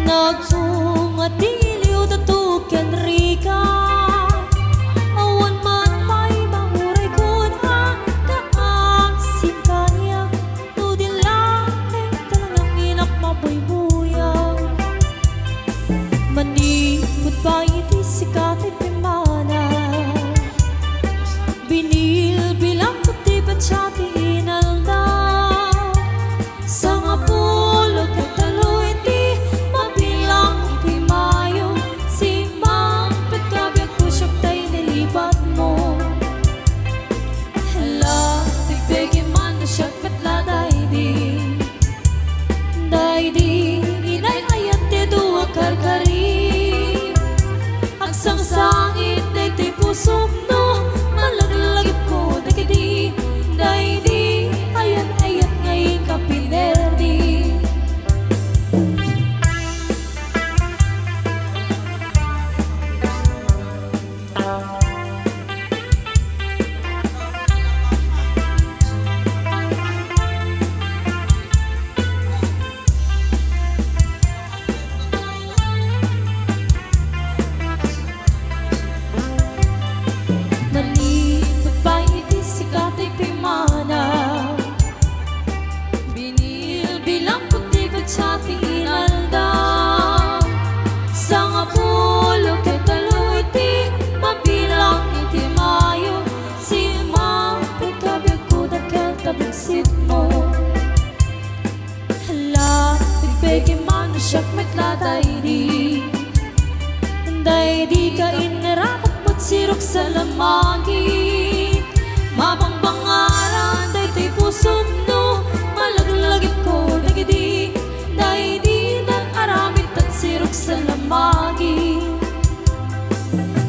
Nagpungatiliw datuken rika awan man may mauray kun kaasin kanya tudin langit talagang inak mabuybuyaw manipot pa iti sikati pimana binil bilang kuti batsati inalda sa nga pulog katalo iti mabilang iti mayo si mampet kabyag ko siyok tayo nilipat mo hala tigbegi man na siyok petla daydi inay ayat ti duwa karkari agsang sangit daydi pusok no malaglagip ko dagidi daydi ayat ngay kapilerdi nalipot pa iti sikati pimana binil bilang puti batsati inalda sa nga pulo ketalo iti mabilang iti mayo si mampet kabyag ko dakel tabagsit mo hala tigbegi man siyak metla daydi ka inarakot mo't sirok sa lamagit mapangpangaran daydi pusok no malaglagip ko dagidi daydi na aramid at sirok sa lamagit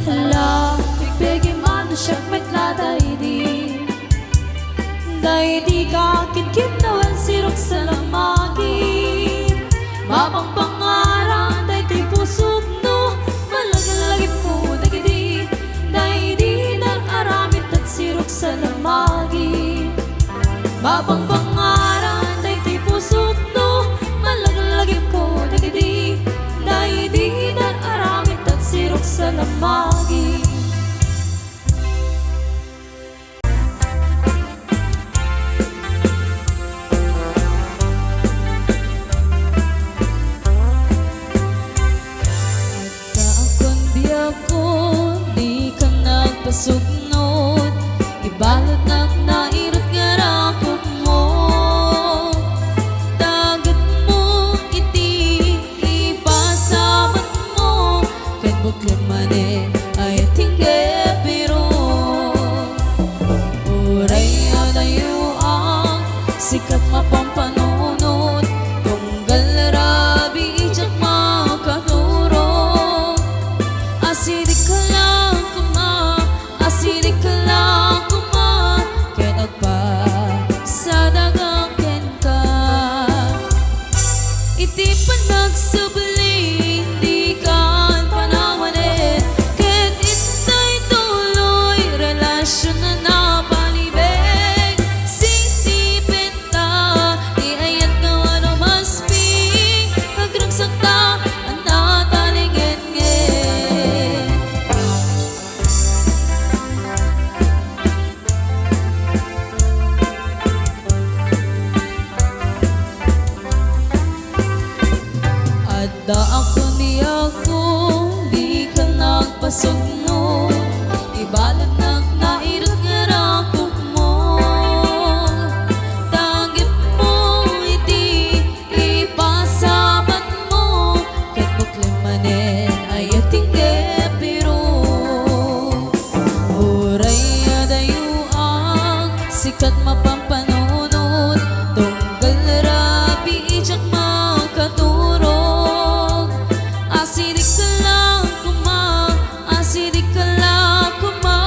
hala tigbegi man siyak metla daydi ka kitkit nawal sirok sa lamagit mapangpangaran daydi pusok no malaglagip ko dagidi daydi na aramid at sirok sa lamagit mapangpangaran daydi pusok no malaglagip ko dagidi daydi na aramid at sirok sa lamagit kaakon biyag ko di ka nagpasugnod ibalot nak nairot nga rakop mo dagat mo iti ipasabat mo ken buklim mane ay tingge pero uray adayo ang sikat mapampanunod tunggal rabi ijak makaturog asidik ka lang kuma ken agpa sa dagang ken ka iti panagsubli hindi ka panawanin ken itay tuloy relasyon na napalibig sisipin ta di ayat nga ano mas ping agragsak ta ang nataligin-ngin adda ako di ka nagpasugnod ibalot nak nairot nga rakop mo dagit mo iti ipasabat mo ket buklim manen ay tingge pero uray adayo ang sikat mapampanunod tunggal rabi ijak makaturog asidik ka lang kuma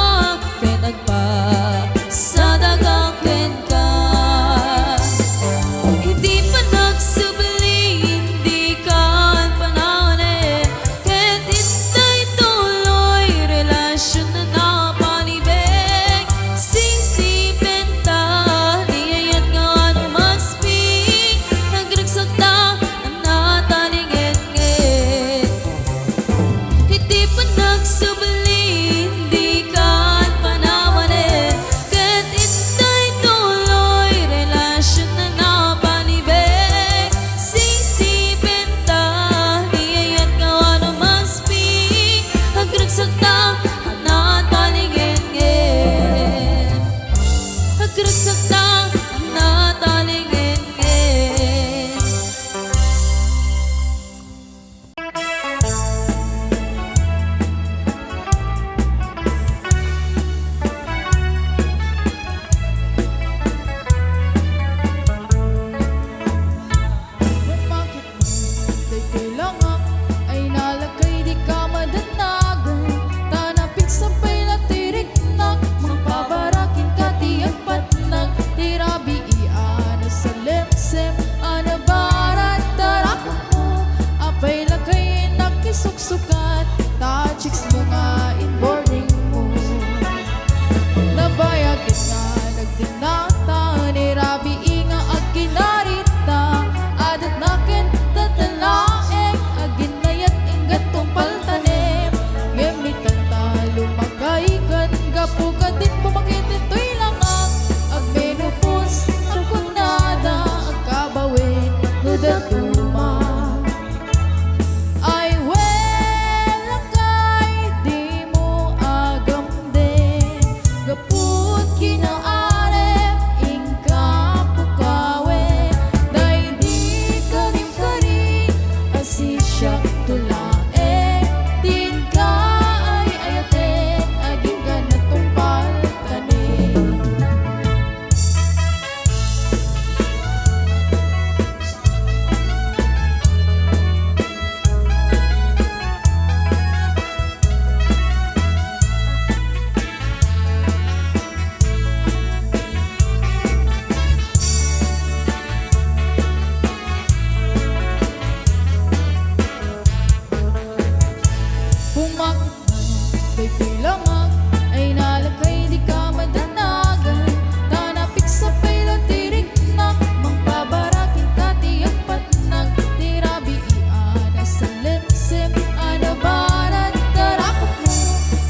Salimsim anabanan tarakot mo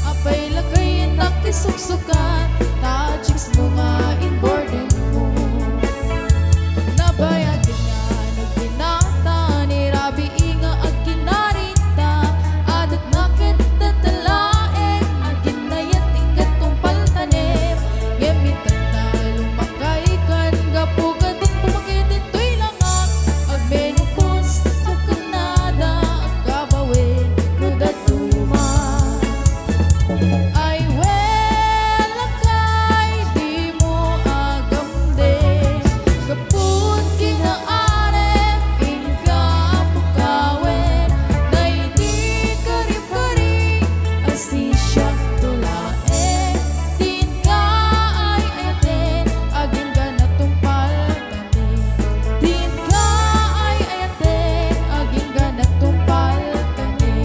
apay lagay nakisuksukan tajiks mo nga inboarding mo nabayagin nga nagbinata ni Rabi inga at kinarita adat nakit tatalaeng agin na yating gatong paltanim gamitan na lumakay kan gapugat at pumakitin to'y langak agmenupos sukanada at kabawin nudat tuma ay welakay di mo agamde kaput kinaarep inka pukawin na hindi karip-karip asisya tulae din ka ay ayatin agin ka na tumpal tani din ka ay ayatin agin ka na tumpal tani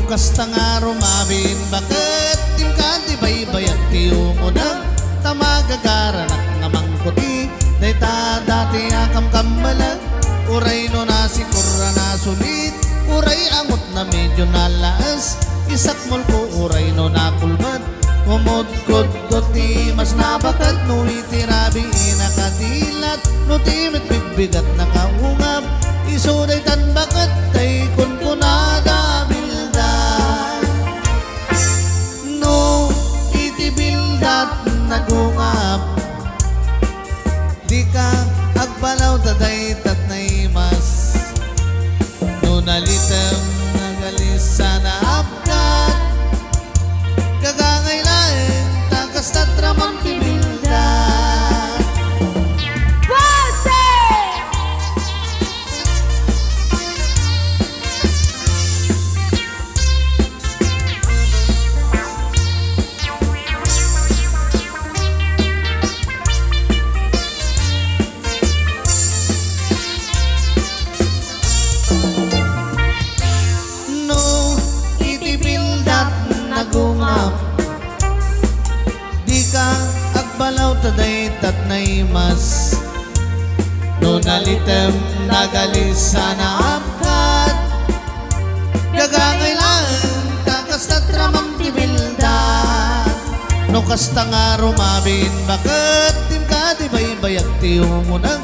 Kasta nga rumabin bakit tim ka di baybayat ti umuna tamagagaran at ngamangkuti day ta dati akam kambalag uray no nasi kurra na sulit uray angot na medyo nalaas isakmol ko uray no nakulbat kumod-kod ko ti mas nabakat no itirabi inakadilat no timit bigbigat nakaungap isuday tan bakat kay kunkunada no itibildat nagungap di ka agbalaw taday tatnay mas no nalitem nagalis sana apkat kagangaylain takas tatramang tibildat balse no itibildat nagungap di ka agbalaw taday tatnay mas no nalitem nagalis sana apkat gagangaylaan takas tatramang tibildat no kasta nga rumabin bakit tim ka di baybayag ti umunang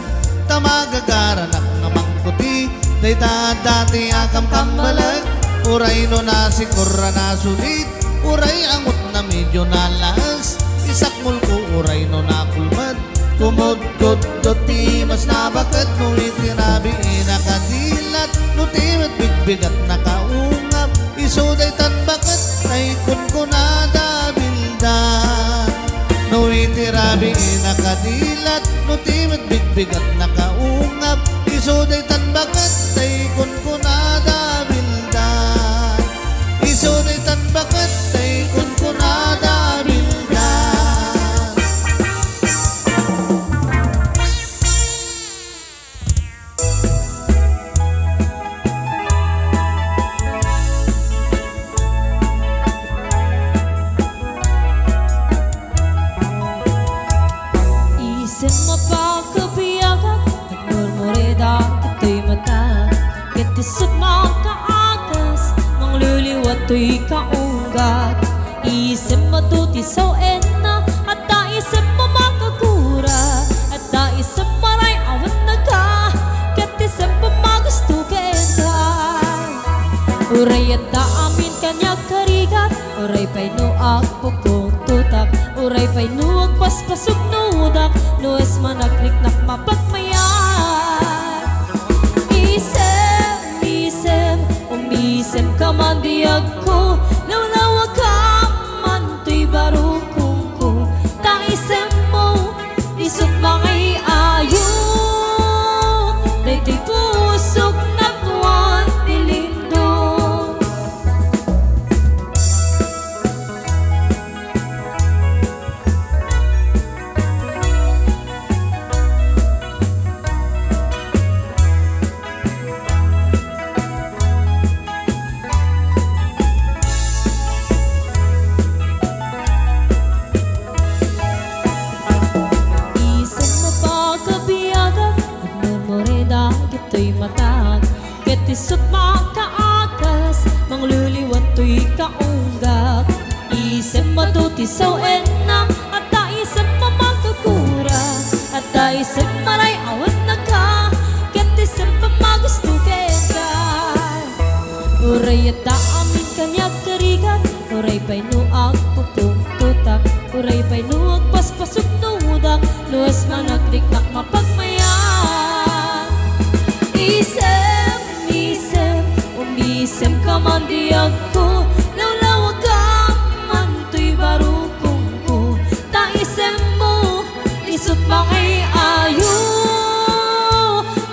tamagagaran at ngamangkuti day ta dati akam kambalag uray no nasi kurra na sulit uray angot na medyo nalas isakmul ko uray no nakulmat kumod-kod ti mas nabakat no itirabi inakadilat no timit bigbigat nakaungap isuday tan bakat kay kunkunada bildan no itirabi inakadilat no timit bigbigat nakaungap isuday tan bakat kay kunkunada bildan isuday tan bakat kay kunkunada bildan isip mapagkabiyagan nagmurmurida kito'y mata katisip makaagas mang liliwat to'y kaunggat isip matutisaw na at taisip mo makagura at taisip maray awan naga katisip mo magustukin ka uray at daamin kanya karigat uray pa'y nuak pukong tutak uray pa'y nuak paspasok nudak nues managliknak mapagmayat isem umisem ka man diag ko lawlawa ka man to'y barukong ko taisem mo isot mangay ayo daytoy pusok na tuwan tilindo isem matuti so enam at isem mamagkakura at isem maray awan naka ket isem pamagusto kedan uray at amin kanya karigan uray pa'y nuag pupungtutak uray pa'y nuag paspasok nuudak luas managdiknak mapagmayan isem isem umisem ka man diag ko lawlawag ka man to'y barukong ko ta isem mo isot makay ayo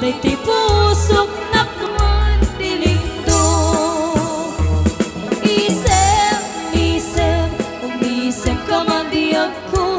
daytoy pusok nak naman dilingdo isem isem umisem ka man diag ko